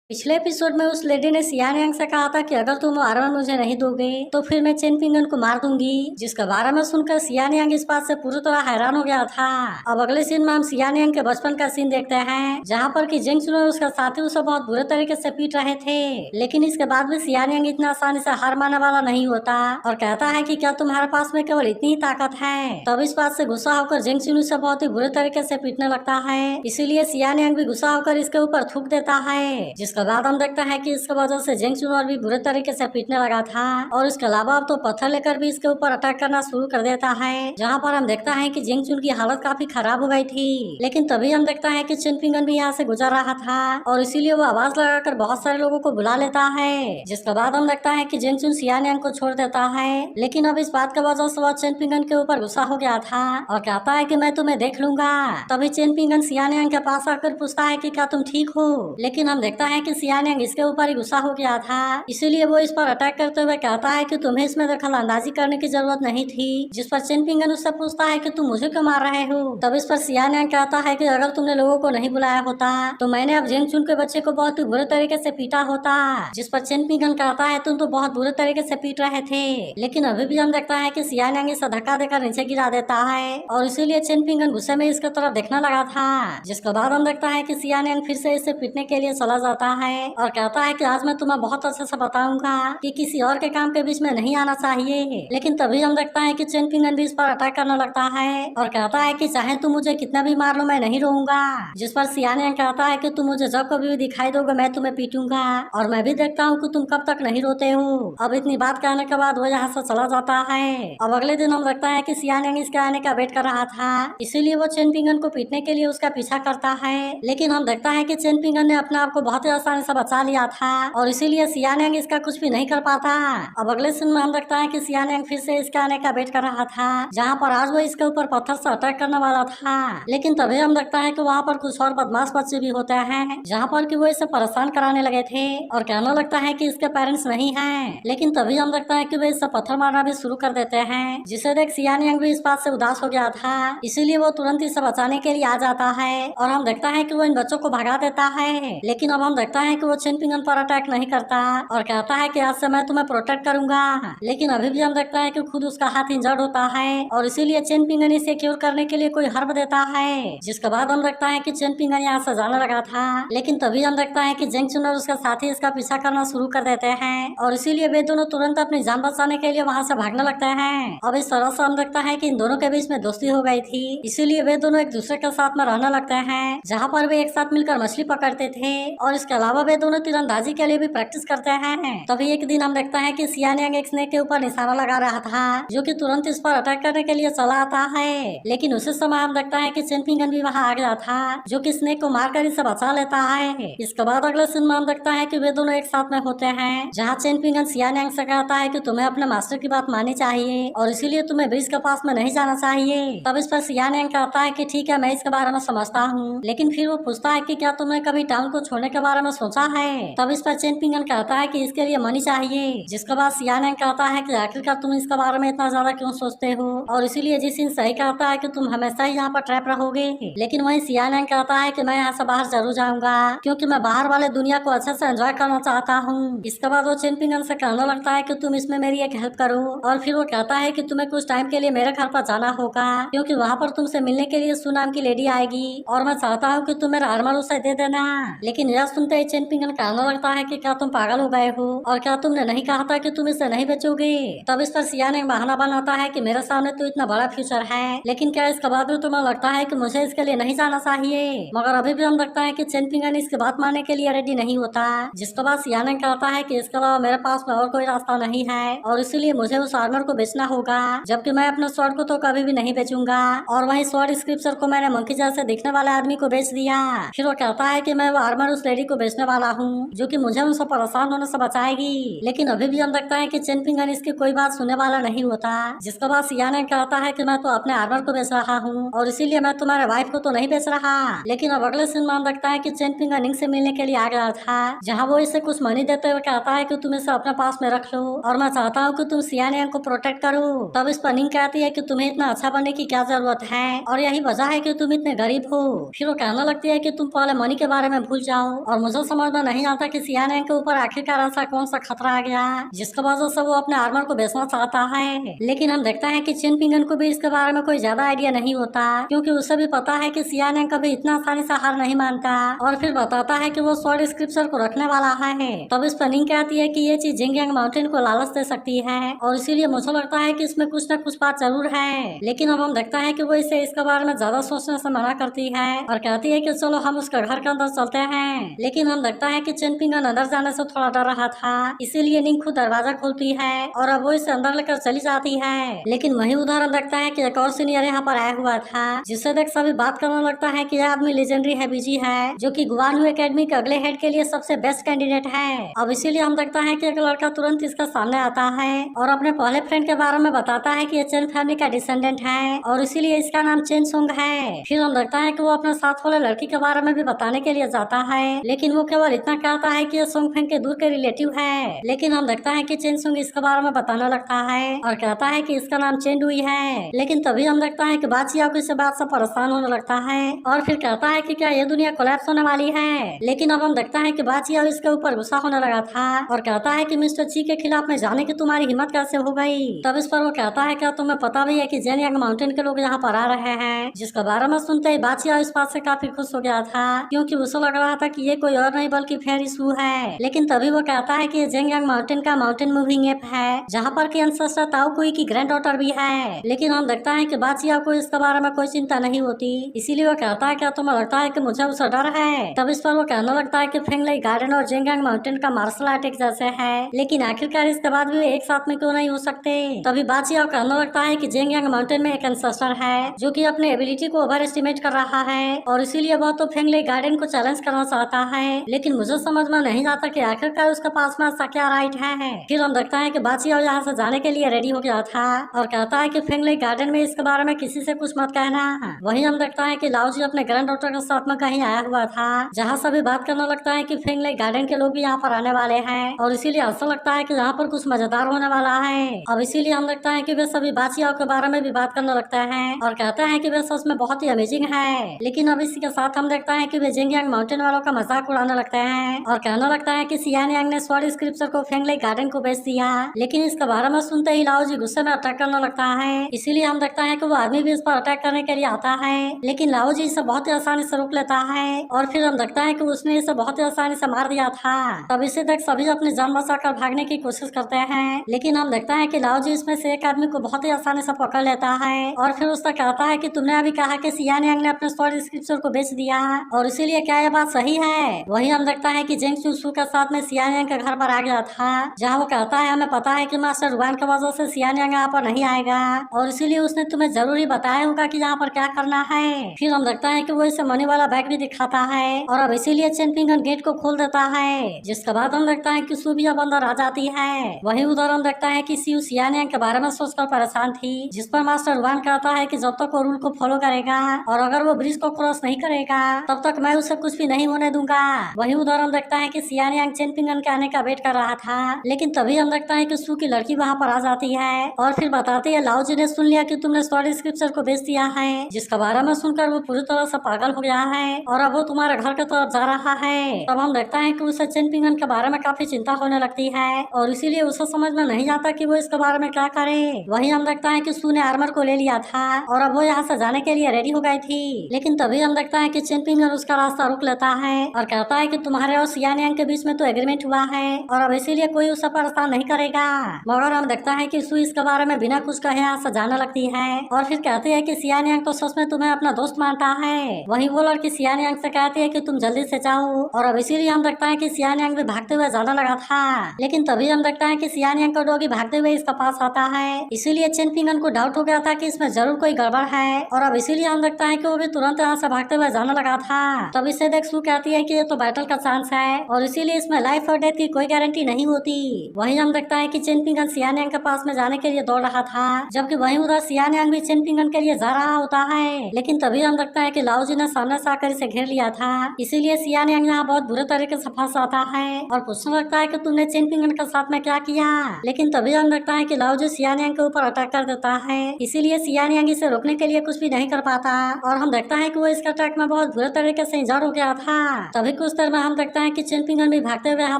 पिछले एपिसोड में उस लेडी ने सियान यांग से कहा था कि अगर तुम वो आर्मर मुझे नहीं दोगे तो फिर मैं चेन पिंगन को मार दूंगी, जिसके बारे में सुनकर सियान यांग इस बात से पूरी तरह हैरान हो गया था। अब अगले सीन में हम सियान यांग के बचपन का सीन देखते हैं, जहाँ पर कि जेंग चुन और उसका साथी उसे बहुत बुरे तरीके से पीट रहे थे। लेकिन इसके बाद भी सियान यांग इतना आसानी से हार मानने वाला नहीं होता और कहता है कि क्या तुम्हारे पास में केवल इतनी ही ताकत है। तब इस बात से गुस्सा होकर जेंग चुन उसे बहुत ही बुरे तरीके से पीटने लगता है। इसीलिए सियान यांग भी गुस्सा होकर इसके ऊपर थूक देता है, जिसके बाद हम देखते हैं कि इसके वजह से जेंग चुन और भी बुरे तरीके से पीटने लगा था और इसके अलावा अब तो पत्थर लेकर भी इसके ऊपर अटैक करना शुरू कर देता है, जहाँ पर हम देखता है कि जेंग चुन की हालत काफी खराब हो गई थी। लेकिन तभी हम देखता है कि चेन पिंगन भी यहाँ से गुजर रहा था और इसीलिए वो आवाज लगाकर बहुत सारे लोगों को बुला लेता है, जिसके बाद हम देखता है कि जेंग चुन सियान यांग को छोड़ देता है। लेकिन अब इस बात की वजह से वह चेन पिंगन के ऊपर गुस्सा हो गया था और कहता है कि मैं तुम्हें देख लूंगा। तभी चेन पिंगन सियान यांग के पास आकर पूछता है कि क्या तुम ठीक हो। लेकिन हम देखता है कि सियान यांग इसके ऊपर ही गुस्सा हो गया था, इसीलिए वो इस पर अटैक करते हुए कहता है कि तुम्हें इसमें दखल अंदाजी करने की जरूरत नहीं थी। जिस पर चेन पिंगन उससे पूछता है कि तुम मुझे क्यों मार रहे हो। तब इस पर सियान यांग कहता है कि अगर तुमने लोगों को नहीं बुलाया होता तो मैंने अब जेंग चुन के बच्चे को बहुत ही बुरे तरीके से पीटा होता। जिस पर चेन पिंगन कहता है तुम तो बहुत बुरे तरीके से पीट रहे थे। लेकिन अभी भी हम देखता है कि सियान यांग इसे धक्का देकर नीचे गिरा देता है और इसीलिए चेन पिंगन गुस्से में इसके तरफ देखने लगा था। जिसके बाद हम देखता है कि सियान यांग फिर से इसे पीटने के लिए चला जाता है और कहता है कि आज मैं तुम्हें बहुत अच्छे से बताऊंगा कि किसी और के काम के बीच में नहीं आना चाहिए। लेकिन तभी हम देखता है कि चेन पिंगन भी इस पर अटैक करने लगता है और कहता है कि चाहे तुम मुझे कितना भी मार लो मैं नहीं रहूंगा। जिस पर सियान यांग कहता है कि तुम मुझे जब कभी भी दिखाई दोगे मैं तुम्हें पीटूंगा और मैं भी देखता हूँ कि तुम कब तक नहीं रोते हो। अब इतनी बात कहने के बाद वो यहाँ से चला जाता है। अब अगले दिन हम देखता है कि सियान यांग इसके आने का वेट कर रहा था, इसीलिए वो चेन पिंगन को पीटने के लिए उसका पीछा करता है। लेकिन हम देखता है कि चेन पिंगन ने अपने आप को बहुत ही आसानी से बचा लिया था और इसीलिए सियान यांग इसका कुछ भी नहीं कर पाता। अब अगले सीन में हम देखता है कि सियान यांग फिर से इसके आने का वेट कर रहा था, जहाँ पर आज वो इसके ऊपर पत्थर से अटैक करने वाला था। लेकिन तभी हम देखता है कि वहाँ पर कुछ और बदमाश बच्चे भी होते हैं, जहाँ पर कि वो इसे परेशान कराने लगे थे और कहने लगता है कि इसके पेरेंट्स नहीं हैं। लेकिन तभी हम देखता है कि वे इससे पत्थर मारना भी शुरू कर देते हैं, जिसे देख सियान यांग भी इस बात से उदास हो गया था, इसीलिए वो तुरंत इसे बचाने के लिए आ जाता है और हम देखता है कि वो इन बच्चों को भगा देता है। लेकिन अब हम देखता है कि वो चेन पिंगन पर अटैक नहीं करता और कहता है कि आज से मैं तुम्हें प्रोटेक्ट करूंगा। लेकिन अभी भी हम देखता है कि खुद उसका हाथ इंजर्ड होता है और इसीलिए चेन पिंगन इसे क्योर करने के लिए कोई हर्ब देता है। जिसके बाद हम देखता है कि चेन पिंगन यहाँ से जाने लगा था। लेकिन तभी हम देखता है कि जेंग चुन और उसका साथी इसका पीछा करना शुरू कर देते हैं और इसीलिए वे दोनों तुरंत अपनी जान बचाने के लिए वहाँ से भागने लगते हैं। अब इस तरह से हम देखता है कि इन दोनों के बीच में दोस्ती हो गई थी, इसीलिए वे दोनों एक दूसरे के साथ में रहने लगते हैं, जहाँ पर वे एक साथ मिलकर मछली पकड़ते थे और इसके अलावा वे दोनों तीरंदाजी के लिए भी प्रैक्टिस करते हैं। तभी एक दिन हम देखता है कि सियान यांग एक स्नेक के ऊपर निशाना लगा रहा था, जो कि तुरंत इस पर अटैक करने के लिए चला आता है। लेकिन उसी समय हम देखता है कि चेन पिंगन भी वहाँ आ गया था, जो कि स्नेक को मारकर इसे बचा लेता है। इसके बाद अगले सीन में हम देखता है कि वे दोनों एक साथ में होते हैं, जहाँ चेन पिंगन सियान यांग से कहता है कि तुम्हें अपने मास्टर की बात माननी चाहिए और इसीलिए तुम्हें ब्रिज के पास में नहीं जाना चाहिए। तब इस पर सियान यांग कहता है कि ठीक है मैं इसके बारे में समझता हूँ, लेकिन फिर वो पूछता है कि क्या तुमने कभी टाउन को छोड़ने के बारे में सोचा है। तब इस पर चेन पिंगन कहता है कि इसके लिए मनी चाहिए। जिसके बाद सियान यांग कहता है कि आखिरकार तुम इसके बारे में इतना ज्यादा क्यों सोचते हो और इसीलिए जिसिन सही कहता है कि तुम हमेशा ही यहाँ पर ट्रैप रहोगे। लेकिन वही सियान यांग कहता है कि मैं यहाँ से बाहर जरूर जाऊंगा, क्योंकि मैं बाहर वाले दुनिया को अच्छे से एंजॉय करना चाहता हूँ। इसके बाद वो चेन पिंगन से कहने लगता है कि तुम इसमें मेरी एक हेल्प करो और फिर वो कहता है कि तुम्हें कुछ टाइम के लिए मेरे घर पर जाना होगा, क्योंकि वहाँ पर तुमसे मिलने के लिए सु नाम की लेडी आएगी और मैं चाहता हूँ कि तुम मेरा आर्मर उसे दे देना। लेकिन यह सुनते ही चेन पिंगन कहने लगता है कि क्या तुम पागल हो गए हो और क्या तुमने नहीं कहा था कि तुम इसे नहीं बेचोगे। तब इस पर सियान एक बहाना बनाता है कि मेरे सामने तो इतना बड़ा फ्यूचर है, लेकिन क्या इसके बाद भी तुम्हें लगता है कि मुझे इसके लिए नहीं जाना चाहिए। मगर अभी भी हम लगता है कि चेन पिंगन इसकी बात मानने के लिए रेडी नहीं होता। जिसके बाद सियान कहता है कि इसके अलावा मेरे पास में और कोई रास्ता नहीं है और इसीलिए मुझे उस आर्मर को बेचना होगा, जबकि मैं अपने स्वॉर्ड को तो कभी भी नहीं बेचूंगा। और वही स्वॉर्ड स्क्रिप्चर को मैंने मंकी जैसे दिखने वाले आदमी को बेच दिया। फिर वो कहता है कि मैं वो आर्मर उस लेडी को बेचने वाला हूँ, जो कि मुझे उनसे परेशान होने से बचाएगी। लेकिन अभी भी हम देखता है कि चेन पिंगन इसकी कोई बात सुनने वाला नहीं होता। जिसके बाद सियान कहता है कि मैं तो अपने आर्मर को बेच रहा हूँ और इसीलिए मैं तुम्हारे वाइफ को तो नहीं बेच रहा। लेकिन अब अगले सीन में हम देखता है कि चेन पिंगन इंग से मिलने के लिए आ गया था, जहाँ वो इसे कुछ मनी देते हुए कहता है कि तुम इसे अपने पास में रख लो और मैं चाहता हूँ कि तुम सियान यांग को प्रोटेक्ट करो। तब इस पर निंग कहती है कि तुम्हें इतना अच्छा बनने की क्या जरूरत है और यही वजह है कि तुम इतने गरीब हो। फिर वो कहने लगती है कि तुम पहले मनी के बारे में भूल जाओ और मुझे मुझे समझ में नहीं आता कि सियानियांग के ऊपर आखिरकार ऐसा कौन सा खतरा आ गया जिसकी वजह से वो अपने आर्मर को बेचना चाहता है। लेकिन हम देखते हैं कि चिन पिंगन को भी इसके बारे में कोई ज्यादा आइडिया नहीं होता, क्योंकि उसे भी पता है कि सियानियांग कभी इतना आसानी से हार नहीं मानता और फिर बताता है कि वो स्वॉर्ड स्क्रिप्चर को रखने वाला है। तब इस पर निंग कहती है कि ये चीज जिंगयांग माउंटेन को लालच दे सकती है और इसीलिए मुझे लगता है कि इसमें कुछ न कुछ बात जरूर है। लेकिन अब हम देखते हैं कि वो इसे इसके बारे में ज्यादा सोचने से मना करती है और कहती है कि चलो हम उसके घर के अंदर चलते हैं। लेकिन हम देखता है कि चिन पिंगन अंदर जाने से थोड़ा डर रहा था, इसीलिए निंग खुद दरवाजा खोलती है और अब वो इसे अंदर लेकर चली जाती है। लेकिन वही उधर हम देखता है कि एक और सीनियर यहाँ पर आया हुआ था, जिससे देख सभी बात करने लगता है कि यह आदमी लेजेंडरी हैबीजी है जो कि गुआनहू एकेडमी के अगले हेड के लिए सबसे बेस्ट कैंडिडेट है। अब इसीलिए हम देखता है कि एक लड़का तुरंत इसका सामने आता है और अपने पहले फ्रेंड के बारे में बताता है कि ये चेन फैमिली का डिसेंडेंट है और इसीलिए इसका नाम चेन सुंग है। फिर हम देखता है कि वो अपने साथ वाले लड़की के बारे में भी बताने के लिए जाता है, लेकिन वो केवल इतना कहता है कि ये सुंग फेंग के दूर के रिलेटिव है। लेकिन हम देखता है कि चेन सुंग इसके बारे में बताने लगता है और कहता है कि इसका नाम चेन डुई है। लेकिन तभी हम देखता है कि बादशाह को इस बात से परेशान होने लगता है और फिर कहता है कि क्या ये दुनिया कोलैप्स होने वाली है। लेकिन अब हम देखता है कि बादशाह इसके ऊपर गुस्सा होने लगा था और कहता है कि मिस्टर ची के खिलाफ में जाने की तुम्हारी हिम्मत कैसे हो गई। तब इस पर वो कहता है क्या तुम्हें पता भी है कि जेनयांग माउंटेन के लोग यहाँ पर आ रहे हैं, जिसके बारे में सुनते ही बादशाह इस बात से काफी खुश हो गया था, क्योंकि उसे लग रहा था कि ये कोई और नहीं बल्कि फेरी सू है। लेकिन तभी वो कहता है कि जेनयांग माउंटेन का माउंटेन मूविंग एप है, जहाँ पर की एंसेस्टर ताऊ कुई की ग्रैंड डॉटर भी है। लेकिन हम देखता है कि बादशाह को इसके बारे में कोई चिंता नहीं होती, इसीलिए वो कहता है क्या तुम्हें लगता है कि मुझे उससे डर है। तब इस पर वो कहने लगता है कि फेंगलाई गार्डन और जेनयांग माउंटेन का मार्शल आर्ट एक जैसे है, लेकिन आखिरकार इसके बाद भी एक साथ में क्यों नहीं हो सकते। तभी बादशाह कहने लगता है कि जेनयांग माउंटेन में एक एंसेस्टर है जो कि अपने एबिलिटी को ओवर एस्टिमेट कर रहा है और इसीलिए वह तो फेंगलाई गार्डन को चैलेंज करना चाहता है। लेकिन मुझे समझ में नहीं आता कि आखिरकार उसके पास में ऐसा क्या राइट है। फिर हम देखता है कि बादशाह यहाँ से जाने के लिए रेडी हो गया था और कहता है कि फेंगलाई गार्डन में इसके बारे में किसी से कुछ मत कहना। वही हम देखता है कि लाओजी अपने ग्रैंड डॉटर के साथ में कहीं आया हुआ था, जहाँ सभी बात करने लगता है कि फेंगलाई गार्डन के लोग भी यहाँ पर आने वाले हैं और इसीलिए ऐसा लगता है कि यहाँ पर कुछ मजेदार होने वाला है। अब इसीलिए हम देखता है कि वे सभी बादशाह के बारे में भी बात करने लगता है और कहता है कि वे सच में बहुत ही अमेजिंग है। लेकिन अब इसी के साथ हम देखता है कि वे जेनयांग माउंटेन वालों का मजाक उड़ाने लगते हैं और कहने लगता है कि सियानियांग ने स्वॉर्ड स्क्रिप्चर को फेंगलाई गार्डन को बेच दिया। लेकिन इसके बारे में सुनते ही लाओजी गुस्से में अटैक करने लगता है, इसीलिए हम देखता है कि वो आदमी भी इस पर अटैक करने के लिए आता है, लेकिन लाओजी इसे बहुत ही आसानी से रोक लेता है और फिर हम देखता है कि उसने इसे बहुत ही आसानी से मार दिया था। तब इसे देख सभी अपनी जान बचाकर भागने की कोशिश करते हैं, लेकिन हम देखता है कि लाओजी इसमें से एक आदमी को बहुत ही आसानी से पकड़ लेता है और फिर उससे कहता है कि तुमने अभी कहा कि सियानियांग ने अपने स्वॉर्ड स्क्रिप्चर को बेच दिया और इसीलिए क्या यह बात सही है। वही हम देखता है कि जेंग चूसू के साथ में सियानियांग के घर पर आ गया था, जहाँ वो कहता है हमें पता है कि मास्टर रुआन की वजह से सियानियांग यहाँ पर नहीं आएगा और इसीलिए उसने तुम्हें जरूरी बताया होगा कि यहाँ पर क्या करना है। फिर हम देखता है कि वो इसे मनी वाला बैग भी दिखाता है और अब इसीलिए चेन पिंगन गेट को खोल देता है, जिसके बाद हम देखता है कि सूबी अब अंदर आ जाती है। वही उधर हम देखता है कि सीयू सियानियांग के बारे में सोचकर परेशान थी, जिस पर मास्टर रुआन कहता है कि जब तक वो रूल को फॉलो करेगा और अगर वो ब्रिज को क्रॉस नहीं करेगा तब तक मैं उसे कुछ भी नहीं होने दूंगा। वही उधर हम देखता है कि सियानियांग चेन पिंगन के आने का वेट कर रहा था, लेकिन तभी हम देखता है कि सू की लड़की वहाँ पर आ जाती है और फिर बताती है लाओजी ने सुन लिया कि तुमने स्वॉर्ड स्क्रिप्चर को बेच दिया है, जिसके बारे में सुनकर वो पूरी तरह से पागल हो गया है और अब वो तुम्हारे घर की तरफ जा रहा है। तब हम देखता है कि उसे चेन पिंगन के बारे में काफी चिंता होने लगती है और इसीलिए उसे समझ में नहीं आता कि वो इसके बारे में क्या करे। वही हम देखता है कि सू ने आर्मर को ले लिया था और अब वो यहाँ से जाने के लिए रेडी हो गई थी, लेकिन तभी हम देखता है कि चेन पिंगन उसका रास्ता रोक लेता है और कहता है कि तुम्हारे और सियानियांग के बीच में तो एग्रीमेंट हुआ है और अब इसीलिए कोई उसे परेशान नहीं करेगा। मगर हम देखता है कि सू इसके बारे में बिना कुछ कहे यहाँ से जाने लगती है और फिर कहती है कि सियानियांग तो सच में तुम्हें अपना दोस्त मानता है। वही वो लड़की सियानियांग से कहती है कि तुम जल्दी से जाओ और अब इसीलिए हम देखता है कि सियानियांग भी भागते हुए जाने लगा था, लेकिन तभी हम देखता है कि सियानियांग का डॉगी भागते हुए इसका पास आता है, इसीलिए चेन पिंगन को डाउट हो गया था कि इसमें जरूर कोई गड़बड़ है और अब इसीलिए हम देखता है कि वो भी तुरंत यहाँ से भागते हुए जाने लगा था। तब इसे देख सू कहती है कि ये तो बैटल का चांस है और इसीलिए इसमें लाइफ और डेथ की कोई गारंटी नहीं होती। वही हम देखता है कि चेन पिंगन सियानियांग के पास में जाने के लिए दौड़ रहा था, जबकि वही उधर सियानियांग भी चेन पिंगन के लिए जा रहा होता है, लेकिन तभी हम देखता है कि लाओजी ने सामने से आकर इसे घेर लिया था, इसीलिए सियानियांग यहाँ बहुत बुरे तरीके से फंस आता है और पूछने लगता है कि तुमने चेन पिंगन के साथ में क्या किया। लेकिन तभी हम देखता है कि लाओजी सियानियांग के ऊपर अटैक कर देता है, इसीलिए सियानियांग इसे रोकने के लिए कुछ भी नहीं कर पाता और हम देखता है कि वो इसके अटैक में बहुत बुरे तरीके से इंजर्ड हो गया था। तभी कुछ देर में हम देखते हैं कि चेन पिंगन भी भागते हुए यहाँ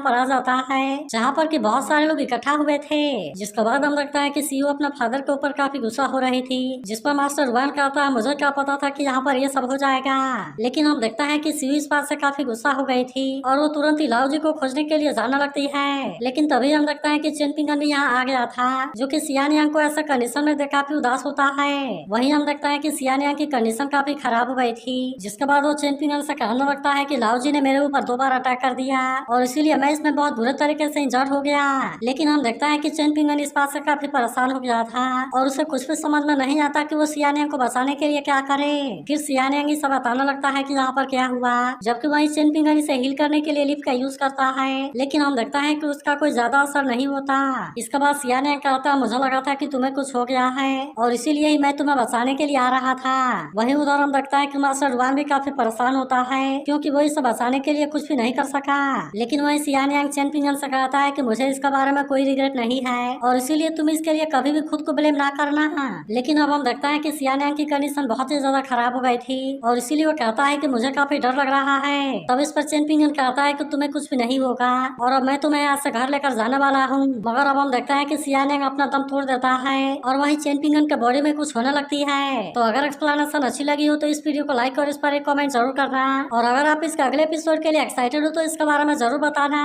पर आ जाता है, जहाँ पर कि बहुत सारे लोग इकट्ठा हुए थे। जिसके बाद हम देखते हैं कि सीईओ अपना फादर के ऊपर काफी गुस्सा हो रही थी, जिस पर मास्टर वान कहता है मुझे क्या पता था कि यहाँ पर ये सब हो जाएगा। लेकिन हम देखते हैं कि सीईओ इस बात से काफी गुस्सा हो गई थी और वो तुरंत ही लाओ जी को खोजने के लिए जाने लगती है। लेकिन तभी हम देखते हैं कि चेन पिंगन भी यहाँ आ गया था, जो कि सियानियांग को ऐसा कंडीशन में देख काफी उदास होता है। वहीं हम देखते हैं कि सियानियांग की कंडीशन काफी खराब हो गई थी, जिसके बाद वो चेन पिंगन से कहने लगता है कि लाओ जी ने मेरे ऊपर 2 बार अटैक कर दिया और इसीलिए मैं इसमें बहुत बुरे तरीके से इंजर्ड हो गया। लेकिन हम देखते हैं कि चेन पिंगन इस बात से काफी परेशान हो गया था और उसे कुछ भी समझ में नहीं आता कि वो सियानियांग को बचाने के लिए क्या करे। फिर सियानियांग सब बताने लगता है कि यहाँ पर क्या हुआ, जबकि वही चेन पिंगन इसे हील करने के लिए लिफ्ट का यूज करता है, लेकिन हम देखता है कि उसका कोई ज्यादा असर नहीं होता। इसके बाद सियानियांग कहता है मुझे लगा था कि तुम्हें कुछ हो गया है और इसीलिए ही मैं तुम्हें बचाने के लिए आ रहा था। वहीं उधर हम देखता है कि मास्टर डुआन भी काफी परेशान होता है, क्योंकि वो इसे बचाने के लिए कुछ भी नहीं कर सका। लेकिन वही सियानियांग चेन पिंगन से कहता है कि मुझे इसके बारे में कोई रिग्रेट नहीं है और इसीलिए तुम इसके लिए कभी भी खुद को ब्लेम ना करना। लेकिन अब हम देखता है कि सियानियांग की कंडीशन बहुत ही ज्यादा खराब हो गई थी और इसीलिए वो कहता है कि मुझे काफी डर लग रहा है। तब इस पर चेन पिंगन कहता है कि तुम्हें कुछ भी नहीं होगा और अब मैं तुम्हें यहाँ से घर लेकर जाने वाला हूँ। मगर अब हम देखते हैं कि सियानियांग अपना दम तोड़ देता है और वही चेन पिंगन के बॉडी में कुछ होने लगती है। तो अगर एक्सप्लेनेशन अच्छी लगी हो तो इस वीडियो को लाइक और इस पर एक कमेंट जरूर करना और अगर आप इसके अगले एपिसोड के लिए एक्साइटेड हो तो इसके बारे में जरूर बताना।